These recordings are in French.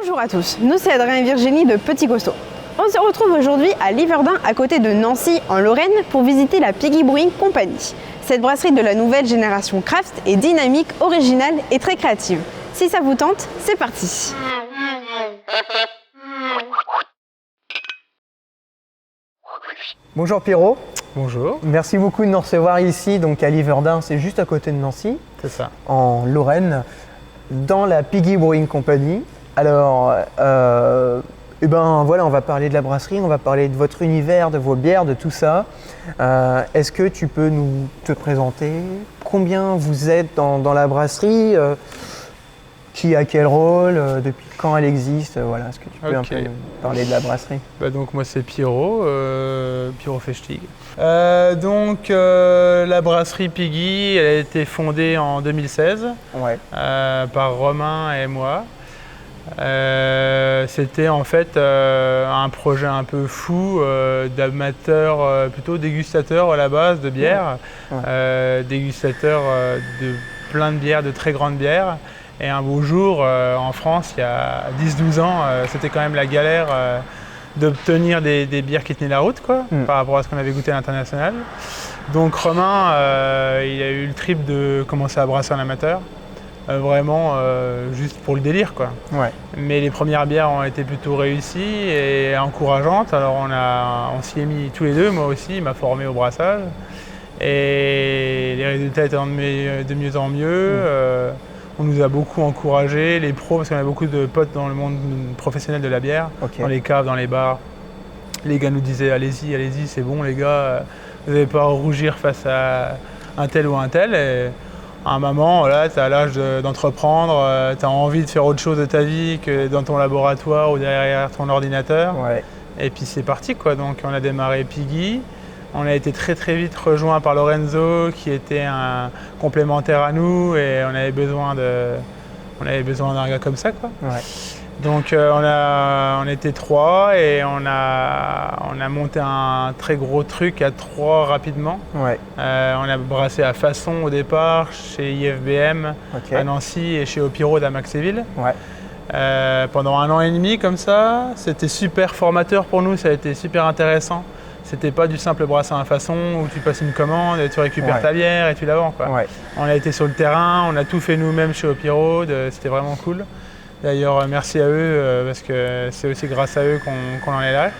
Bonjour à tous, nous c'est Adrien et Virginie de Petit Costaud. On se retrouve aujourd'hui à Liverdun, à côté de Nancy, en Lorraine, pour visiter la Piggy Brewing Company. Cette brasserie de la nouvelle génération craft est dynamique, originale et très créative. Si ça vous tente, c'est parti. Bonjour Pierrot. Bonjour. Merci beaucoup de nous recevoir ici, donc à Liverdun, c'est juste à côté de Nancy, C'est ça. en Lorraine, dans la Piggy Brewing Company. Alors, voilà, on va parler de la brasserie, on va parler de votre univers, de vos bières, de tout ça. Est-ce que tu peux te présenter? Combien vous êtes dans la brasserie? Qui a quel rôle? Depuis quand elle existe? Voilà, est-ce que tu peux un peu nous parler de la brasserie? Donc moi c'est Pierrot, Pierrot Fechtig. La brasserie Piggy, elle a été fondée en 2016 par Romain et moi. C'était en fait un projet un peu fou d'amateurs, plutôt dégustateurs à la base de bière, dégustateurs de plein de bières, de très grandes bières. Et un beau jour, en France, il y a 10-12 ans, c'était quand même la galère d'obtenir des bières qui tenaient la route par rapport à ce qu'on avait goûté à l'international. Donc Romain, il a eu le trip de commencer à brasser en amateur. Vraiment juste pour le délire Mais les premières bières ont été plutôt réussies et encourageantes. Alors on s'y est mis tous les deux, moi aussi, il m'a formé au brassage. Et les résultats étant de mieux en mieux. On nous a beaucoup encouragés, les pros, parce qu'on a beaucoup de potes dans le monde professionnel de la bière, dans les caves, dans les bars. Les gars nous disaient allez-y, allez-y, c'est bon les gars, vous n'avez pas à rougir face à un tel ou un tel. Et à un moment, voilà, tu as l'âge d'entreprendre, tu as envie de faire autre chose de ta vie que dans ton laboratoire ou derrière ton ordinateur. Et puis c'est parti Donc on a démarré Piggy. On a été très très vite rejoint par Lorenzo qui était un complémentaire à nous et on avait besoin d'un gars comme ça Donc on était trois et on a monté un très gros truc à trois rapidement. On a brassé à Façon au départ, chez IFBM à Nancy et chez Opiro à Maxéville. Pendant 1 an et demi comme ça, c'était super formateur pour nous, ça a été super intéressant. C'était pas du simple brassin à Façon où tu passes une commande et tu récupères ta bière et tu la vends. On a été sur le terrain, on a tout fait nous-mêmes chez Opiro, c'était vraiment cool. D'ailleurs, merci à eux parce que c'est aussi grâce à eux qu'on en est là.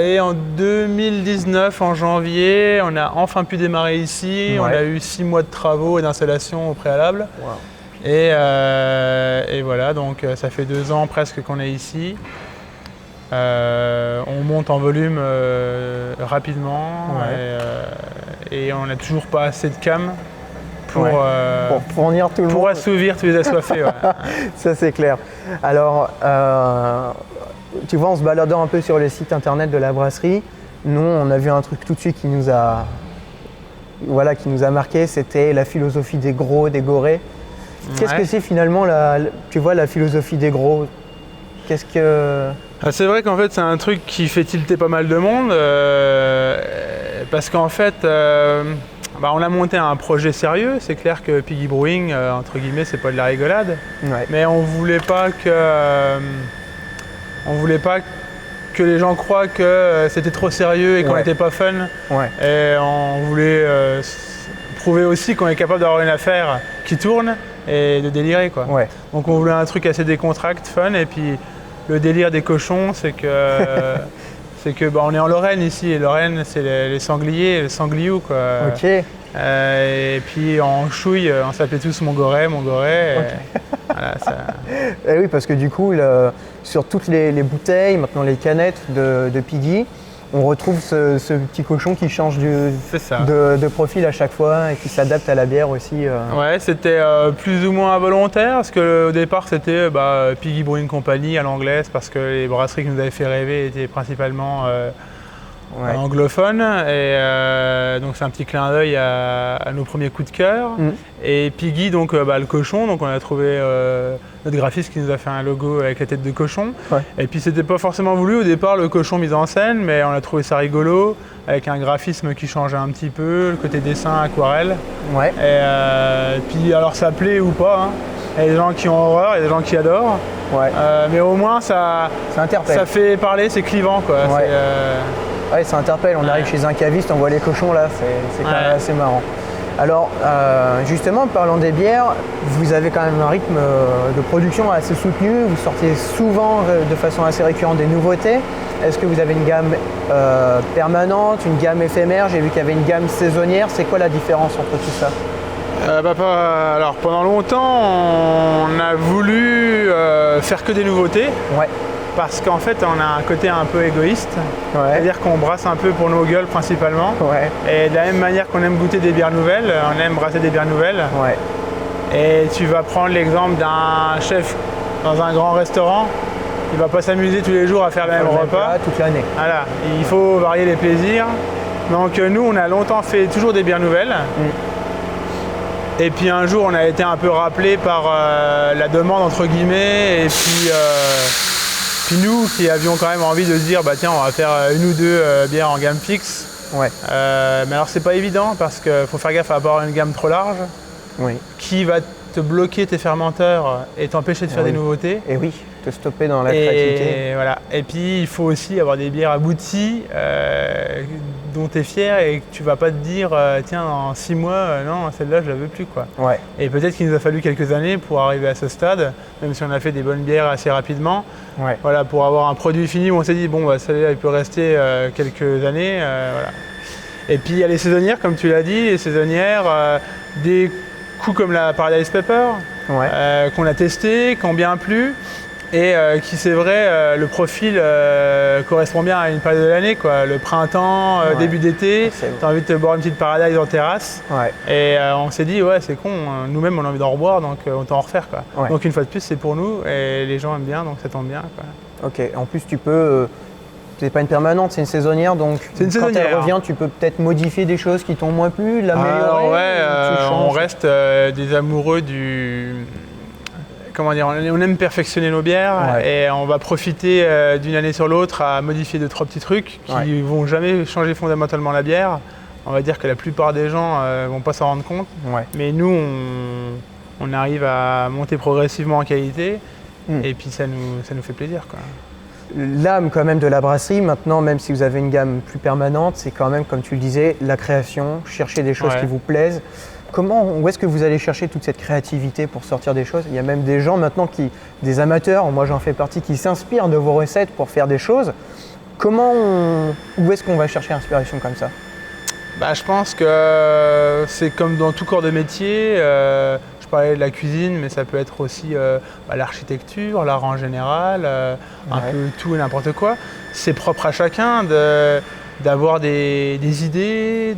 Et en 2019, en janvier, on a enfin pu démarrer ici. On a eu 6 mois de travaux et d'installation au préalable. Et voilà, donc ça fait 2 ans presque qu'on est ici. On monte en volume rapidement et on n'a toujours pas assez de cam pour fournir tout le monde. Pour assouvir tous les assoiffés. Ça c'est clair. Alors, tu vois, en se baladant un peu sur le site internet de la brasserie, nous on a vu un truc tout de suite qui nous a marqué, c'était la philosophie des gros, des gorés. Qu'est-ce que c'est finalement la philosophie des gros? Qu'est-ce que... C'est vrai qu'en fait c'est un truc qui fait tilter pas mal de monde parce qu'en fait on a monté un projet sérieux. C'est clair que Piggy Brewing, entre guillemets, c'est pas de la rigolade, mais on voulait pas que les gens croient que c'était trop sérieux et qu'on n'était pas fun. Et on voulait prouver aussi qu'on est capable d'avoir une affaire qui tourne et de délirer Donc on voulait un truc assez décontracté, fun, et puis le délire des cochons, c'est que on est en Lorraine ici, et Lorraine c'est les sangliers, les sangliou et puis en chouille, on s'appelait tous Mongoret. Voilà, ça... Et oui, parce que du coup, sur toutes les bouteilles, maintenant les canettes de Piggy, on retrouve ce petit cochon qui change de profil à chaque fois et qui s'adapte à la bière aussi. Ouais, c'était plus ou moins involontaire parce qu'au départ c'était Piggy Brewing Company à l'anglaise parce que les brasseries qui nous avaient fait rêver étaient principalement anglophones. Et donc c'est un petit clin d'œil à nos premiers coups de cœur. Et Piggy, donc le cochon, donc on a trouvé notre graphiste qui nous a fait un logo avec la tête de cochon. Et puis c'était pas forcément voulu au départ le cochon mis en scène, mais on a trouvé ça rigolo avec un graphisme qui changeait un petit peu, le côté dessin, aquarelle. Et puis alors ça plaît ou pas, Il y a des gens qui ont horreur, il y a des gens qui adorent. Ouais. Mais au moins, ça fait parler, c'est clivant, quoi. Ouais. Ouais, ça interpelle. On arrive chez un caviste, on voit les cochons là, c'est quand même assez marrant. Alors, justement, parlant des bières, vous avez quand même un rythme de production assez soutenu. Vous sortez souvent, de façon assez récurrente, des nouveautés. Est-ce que vous avez une gamme permanente, une gamme éphémère? J'ai vu qu'il y avait une gamme saisonnière. C'est quoi la différence entre tout ça? Alors, pendant longtemps, on a voulu faire que des nouveautés. Ouais. Parce qu'en fait, on a un côté un peu égoïste, Ouais. c'est-à-dire qu'on brasse un peu pour nos gueules principalement. Ouais. Et de la même manière qu'on aime goûter des bières nouvelles, on aime brasser des bières nouvelles. Ouais. Et tu vas prendre l'exemple d'un chef dans un grand restaurant, il va pas s'amuser tous les jours à faire le même repas. Toute l'année. Voilà, il faut varier les plaisirs. Donc nous, on a longtemps fait toujours des bières nouvelles. Et puis un jour, on a été un peu rappelé par la demande entre guillemets, et puis nous qui avions quand même envie de se dire, bah tiens, on va faire une ou deux bières en gamme fixe. Ouais. Mais alors c'est pas évident parce qu'il faut faire gaffe à pas avoir une gamme trop large, Oui. qui va te bloquer tes fermenteurs et t'empêcher de faire des nouveautés. Et oui, te stopper dans la créativité. Et voilà. Et puis il faut aussi avoir des bières abouties dont tu es fier et que tu vas pas te dire tiens, en 6 mois, non, celle-là je la veux plus, quoi. Ouais. Et peut-être qu'il nous a fallu quelques années pour arriver à ce stade, même si on a fait des bonnes bières assez rapidement. Ouais. Voilà, pour avoir un produit fini où on s'est dit bon, bah, celle-là il peut rester quelques années. Voilà. Et puis il y a les saisonnières, comme tu l'as dit, les saisonnières, des coups comme la Paradise Pepper, Ouais. qu'on a testé, qui ont bien plu, et qui, c'est vrai, le profil correspond bien à une période de l'année, quoi. Le printemps, début d'été, tu as envie de te boire une petite Paradise en terrasse. Ouais. Et on s'est dit, ouais, c'est con, nous-mêmes on a envie d'en reboire, donc autant en refaire, quoi. Ouais. Donc une fois de plus, c'est pour nous, et les gens aiment bien, donc ça tombe bien, quoi. Ok. En plus, tu peux. C'est pas une permanente, c'est une saisonnière, donc C'est une quand elle saisonnière. revient, tu peux peut-être modifier des choses qui t'ont moins plu, l'améliorer. Alors ouais, ou tu on changes. reste des amoureux du... Comment dire, on aime perfectionner nos bières, et on va profiter d'une année sur l'autre à modifier 2-3 petits trucs qui vont jamais changer fondamentalement la bière. On va dire que la plupart des gens vont pas s'en rendre compte, Ouais. mais nous on arrive à monter progressivement en qualité, et puis ça nous fait plaisir, quoi. L'âme quand même de la brasserie, maintenant, même si vous avez une gamme plus permanente, c'est quand même, comme tu le disais, la création, chercher des choses qui vous plaisent. Où est-ce que vous allez chercher toute cette créativité pour sortir des choses? Il y a même des gens maintenant, des amateurs, moi j'en fais partie, qui s'inspirent de vos recettes pour faire des choses. Où est-ce qu'on va chercher l'inspiration comme ça? Bah, je pense que c'est comme dans tout corps de métier. Je parlais de la cuisine, mais ça peut être aussi l'architecture, l'art en général, un peu tout et n'importe quoi. C'est propre à chacun d'avoir des idées,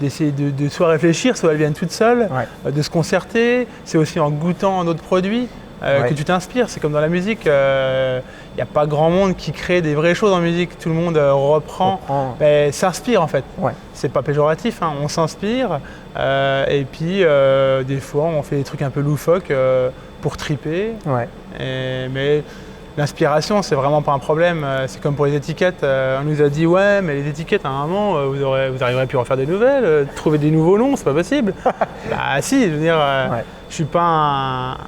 d'essayer de soit réfléchir, soit elles viennent toutes seules, de se concerter. C'est aussi en goûtant d'autres produits que tu t'inspires. C'est comme dans la musique, il n'y a pas grand monde qui crée des vraies choses en musique. Tout le monde reprend, s'inspire en fait. Ouais. C'est pas péjoratif, hein. On s'inspire et puis des fois on fait des trucs un peu loufoques pour triper. Ouais. Mais l'inspiration, c'est vraiment pas un problème. C'est comme pour les étiquettes. On nous a dit ouais, mais les étiquettes à un moment, vous arriverez plus à en faire des nouvelles, trouver des nouveaux noms, c'est pas possible. Bah si, je veux dire, je suis pas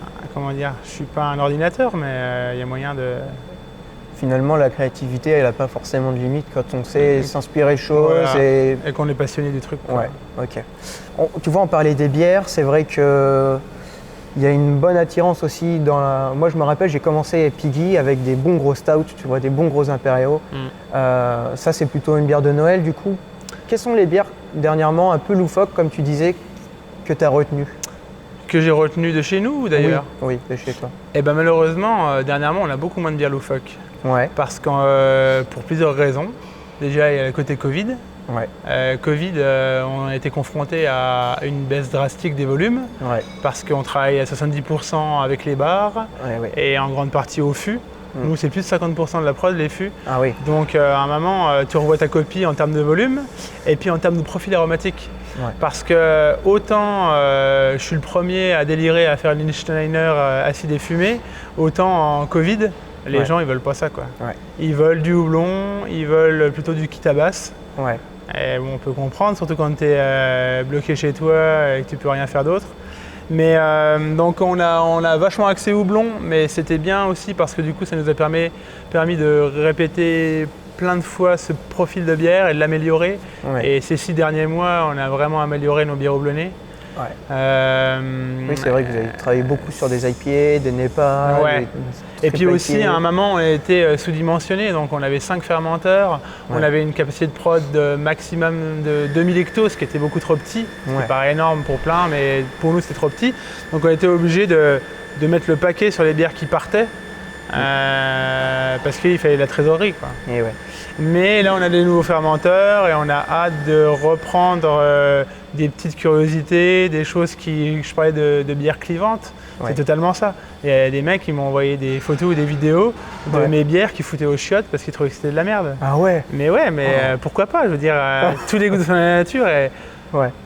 je suis pas un ordinateur, mais il y a moyen de. Finalement, la créativité, elle n'a pas forcément de limite quand on sait s'inspirer de choses. Voilà. Et qu'on est passionné du truc. Ouais, ok. Tu vois, on parlait des bières, c'est vrai que il y a une bonne attirance aussi dans la... Moi, je me rappelle, j'ai commencé à Piggy avec des bons gros stouts, tu vois, des bons gros impériaux. Ça, c'est plutôt une bière de Noël, du coup. Quelles sont les bières, dernièrement, un peu loufoques, comme tu disais, que tu as retenues? Que j'ai retenu de chez nous, d'ailleurs? Oui, de chez toi. Et ben malheureusement, dernièrement, on a beaucoup moins de bières loufoques. Ouais. Parce que pour plusieurs raisons. Déjà, il y a le côté Covid. Ouais. Covid, on a été confronté à une baisse drastique des volumes. Ouais. Parce qu'on travaille à 70% avec les bars et en grande partie au fût. Nous, c'est plus de 50% de la prod, les fûts. Ah oui. Donc, à un moment, tu revois ta copie en termes de volume et puis en termes de profil aromatique. Ouais. Parce que autant je suis le premier à délirer à faire l'Insteiner acide et fumé, autant en Covid, les gens ils veulent pas ça, quoi. Ouais. Ils veulent du houblon, ils veulent plutôt du kit à basse. Ouais. Et bon, on peut comprendre, surtout quand tu es bloqué chez toi et que tu peux rien faire d'autre. Mais donc on a vachement axé houblon, mais c'était bien aussi parce que du coup ça nous a permis de répéter plein de fois ce profil de bière et de l'améliorer. Ouais. Et ces 6 derniers mois, on a vraiment amélioré nos bières houblonnées. Oui, c'est vrai que vous avez travaillé beaucoup sur des IPA, des NEPA. Ouais. Et puis aussi, à un moment, on a été sous-dimensionné, donc on avait 5 fermenteurs, on avait une capacité de prod de maximum de 2000 hectos, ce qui était beaucoup trop petit. C'est pas énorme pour plein, mais pour nous, c'était trop petit. Donc on était obligé de mettre le paquet sur les bières qui partaient, parce qu'il fallait de la trésorerie, quoi. Et ouais. Mais là, on a des nouveaux fermenteurs et on a hâte de reprendre des petites curiosités, des choses je parlais de bières clivantes. Ouais. C'est totalement ça. Il y a des mecs qui m'ont envoyé des photos ou des vidéos de mes bières qui foutaient aux chiottes parce qu'ils trouvaient que c'était de la merde. Ah ouais. Mais ouais, pourquoi pas? Je veux dire, tous les goûts de la nature. Et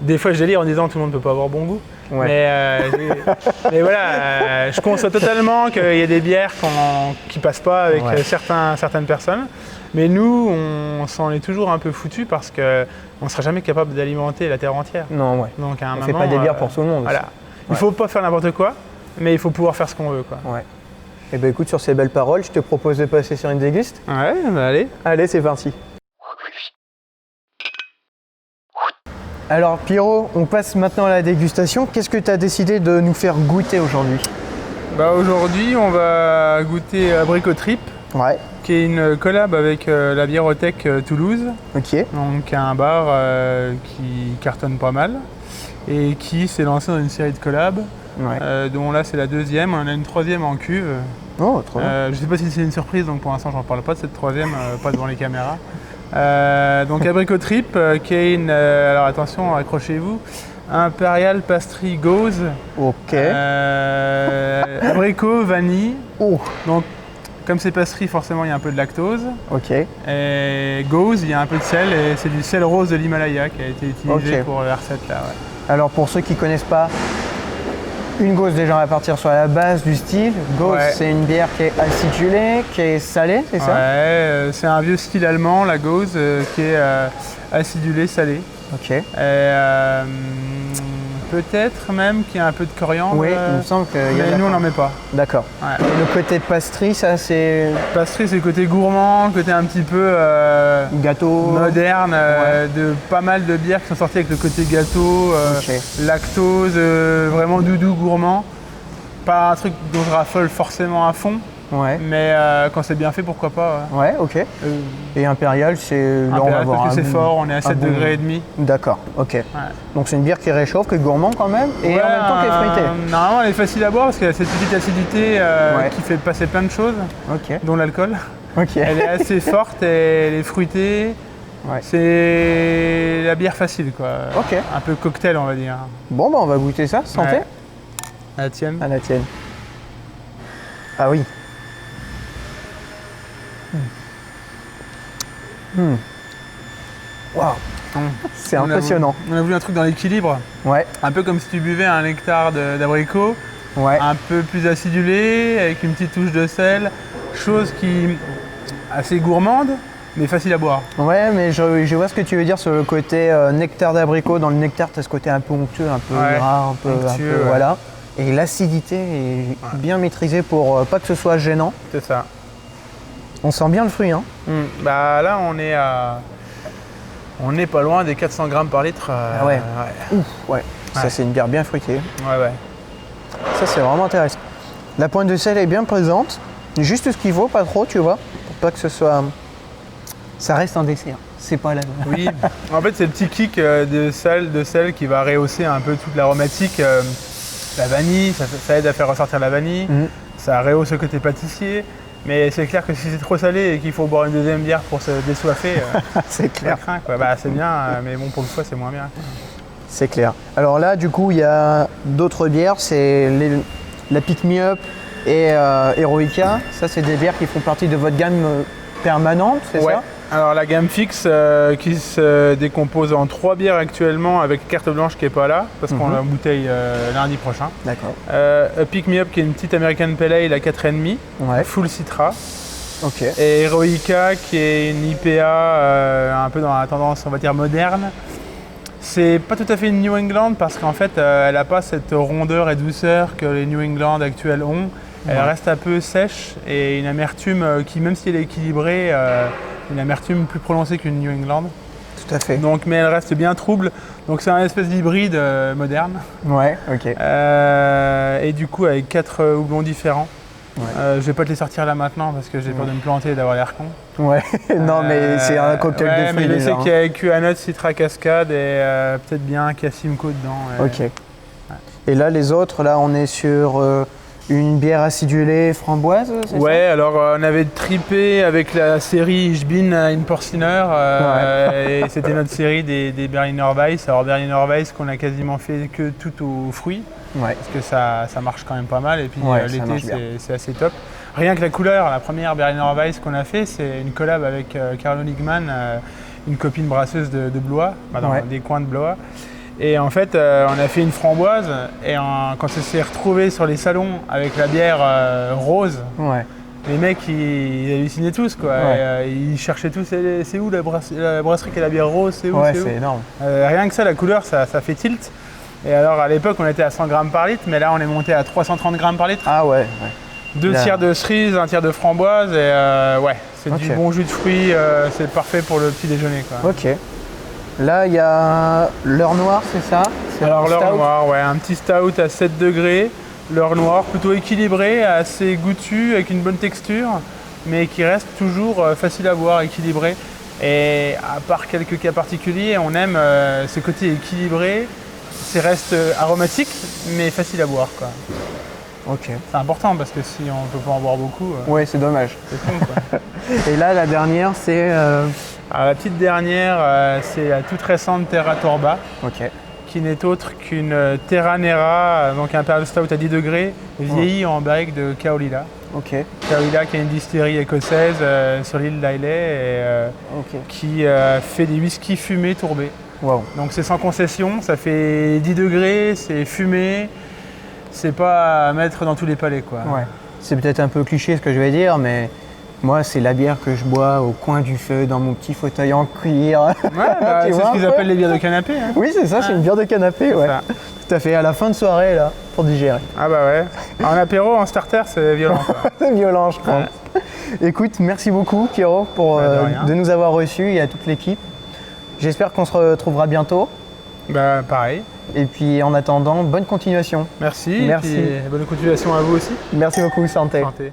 des fois, je délire en disant tout le monde ne peut pas avoir bon goût. Ouais. Mais voilà, je conçois totalement qu'il y a des bières qui ne passent pas avec certaines personnes. Mais nous, on s'en est toujours un peu foutus parce qu'on ne sera jamais capable d'alimenter la terre entière. Non, ouais. Donc, à un on ne moment, fait pas des bières pour tout le monde. Voilà. Il ne faut pas faire n'importe quoi, mais il faut pouvoir faire ce qu'on veut, quoi. Ouais. Et ben écoute, sur ces belles paroles, je te propose de passer sur une déguste. Ouais, bah allez. Allez, c'est parti. Alors Pierrot, on passe maintenant à la dégustation. Qu'est-ce que tu as décidé de nous faire goûter aujourd'hui? Bah aujourd'hui, on va goûter Abricot Trip, qui est une collab avec la Biérothèque Toulouse. Ok. Donc un bar qui cartonne pas mal et qui s'est lancé dans une série de collabs, dont là c'est la 2e, on en a une 3e en cuve. Oh, trop bien. Je sais pas si c'est une surprise, donc pour l'instant j'en parle pas de cette 3e, pas devant les caméras. Donc Abricot Trip, qui est une, alors attention, accrochez-vous, Imperial Pastry Gauze. Ok. Abricot, vanille. Oh. Donc comme c'est pastry, forcément il y a un peu de lactose. Ok. Et gauze, il y a un peu de sel, et c'est du sel rose de l'Himalaya qui a été utilisé pour la recette là. Ouais. Alors pour ceux qui ne connaissent pas, une gauze déjà on va partir sur la base du style. Gauze, c'est une bière qui est acidulée, qui est salée, c'est ça? Ouais, c'est un vieux style allemand, la gauze, qui est acidulée, salée. Ok. Peut-être même qu'il y a un peu de coriandre. Oui, il me semble qu'il y a. Mais nous on n'en met pas. D'accord. Ouais. Et le côté pastry, ça c'est. Pastry, c'est le côté gourmand, le côté un petit peu gâteau moderne, de pas mal de bières qui sont sorties avec le côté gâteau, lactose, vraiment doudou, gourmand. Pas un truc dont je raffole forcément à fond. Mais quand c'est bien fait, pourquoi pas. Ouais, ok. Et Impérial, c'est. Là, on va voir. Parce que c'est fort, on est à 7 degrés et demi. D'accord, ok. Donc c'est une bière qui réchauffe, qui est gourmand quand même, et en même temps qui est fruitée. Normalement, elle est facile à boire parce qu'elle a cette petite acidité qui fait passer plein de choses, dont l'alcool. Elle est assez forte, et elle est fruitée. C'est la bière facile, quoi. Un peu cocktail, on va dire. Bon, bah on va goûter ça. Santé. À la tienne. À la tienne. Ah oui. Waouh, c'est impressionnant. On a voulu un truc dans l'équilibre. Un peu comme si tu buvais un nectar d'abricot, un peu plus acidulé, avec une petite touche de sel, chose qui est assez gourmande, mais facile à boire. Ouais, mais je vois ce que tu veux dire sur le côté nectar d'abricot. Dans le nectar, tu as ce côté un peu onctueux, un peu gras, un peu voilà. Et l'acidité est bien maîtrisée pour pas que ce soit gênant. C'est ça. On sent bien le fruit, hein. Bah là, on est pas loin des 400 grammes par litre. Ouf, ça, c'est une bière bien fruitée. Ça, c'est vraiment intéressant. La pointe de sel est bien présente. Juste ce qu'il faut, pas trop, tu vois, pour pas que ce soit. Ça reste un dessert. C'est pas la. Oui. En fait, c'est le petit kick de sel qui va rehausser un peu toute l'aromatique. La vanille, ça aide à faire ressortir la vanille. Ça rehausse le côté pâtissier. Mais c'est clair que si c'est trop salé et qu'il faut boire une deuxième bière pour se désoiffer, c'est clair. Craint, quoi. Bah, c'est bien, mais bon, pour le foie, c'est moins bien. C'est clair. Alors là, du coup, il y a d'autres bières. C'est la Pick Me Up et Heroica. Ça, c'est des bières qui font partie de votre gamme permanente, c'est ça? Alors la gamme fixe qui se décompose en 3 bières actuellement avec carte blanche qui n'est pas là parce qu'on la bouteille lundi prochain. D'accord. Pick Me Up qui est une petite American Pale Ale à 4,5, full citra. Et Heroica qui est une IPA un peu dans la tendance on va dire moderne. C'est pas tout à fait une New England parce qu'en fait, elle n'a pas cette rondeur et douceur que les New England actuelles ont. Elle reste un peu sèche et une amertume qui, même si elle est équilibrée, une amertume plus prononcée qu'une New England. Tout à fait. Donc, mais elle reste bien trouble. Donc c'est un espèce d'hybride moderne. Ouais, ok. Et du coup, avec 4 houblons différents. Ouais. Je vais pas te les sortir là maintenant parce que j'ai peur de me planter et d'avoir l'air con. Ouais, non mais c'est un cocktail de fruits mais je déjà. sais qu'il y a QA Citra Cascade et peut-être bien un Simcoe dedans. Ok. Et là, les autres, là, on est sur une bière acidulée framboise, c'est Ouais, alors on avait tripé avec la série Ich bin ein Porciner et c'était notre série des Berliner Weiss. Alors Berliner Weiss qu'on a quasiment fait que tout aux fruits. Ouais. Parce que ça marche quand même pas mal et puis Ouais, ça l'été marche bien. c'est assez top. Rien que la couleur, la première Berliner Weiss qu'on a fait, c'est une collab avec Carlo Ligman, une copine brasseuse de Blois, dans des coins de Blois. Et en fait, on a fait une framboise et quand ça s'est retrouvé sur les salons avec la bière rose, Ouais. les mecs ils hallucinaient tous quoi. Ouais. Et, ils cherchaient tous c'est où la brasserie qui a la bière rose, c'est où, Ouais, c'est où c'est énorme. Rien que ça, la couleur, ça fait tilt. Et alors à l'époque on était à 100 grammes par litre, mais là on est monté à 330 grammes par litre. Ah ouais. 2 tiers de cerise, 1 tiers de framboise et ouais, c'est du bon jus de fruits, c'est parfait pour le petit déjeuner quoi. Ok. Là il y a l'heure noire, c'est ça? Alors l'heure noire, ouais, un petit stout à 7 degrés, l'heure noire plutôt équilibré, assez goûtu, avec une bonne texture, mais qui reste toujours facile à boire, équilibré. Et à part quelques cas particuliers, on aime ce côté équilibré. C'est reste aromatique, mais facile à boire, quoi. Ok. C'est important parce que si on peut pas en boire beaucoup, Ouais, c'est dommage. c'est con, quoi. Et là, la dernière, c'est... Alors, la petite dernière, c'est la toute récente Terra Torba, Ok. qui n'est autre qu'une Terra Nera, donc un Imperial Stout à 10 degrés, vieilli en barrique de Kaolila. Ok. Kaolila qui est une distillerie écossaise sur l'île d'Islay et qui fait des whiskies fumés tourbés. Wow. Donc c'est sans concession, ça fait 10 degrés, c'est fumé, c'est pas à mettre dans tous les palais quoi. Ouais. C'est peut-être un peu cliché ce que je vais dire, mais moi c'est la bière que je bois au coin du feu dans mon petit fauteuil en cuir. Ouais, bah, Tu c'est vois, ce qu'ils appellent les bières de canapé. Hein. Oui, c'est ça, c'est une bière de canapé, ouais. Ça. Tout à fait, à la fin de soirée là, pour digérer. Ah bah ouais. En apéro, en starter, c'est violent. Quoi. C'est violent, je pense. Écoute, merci beaucoup Pierrot pour de nous avoir reçus et à toute l'équipe. J'espère qu'on se retrouvera bientôt. Bah pareil. Et puis en attendant, bonne continuation. Merci. Merci. Et puis, bonne continuation à vous aussi. Merci beaucoup, santé. Santé.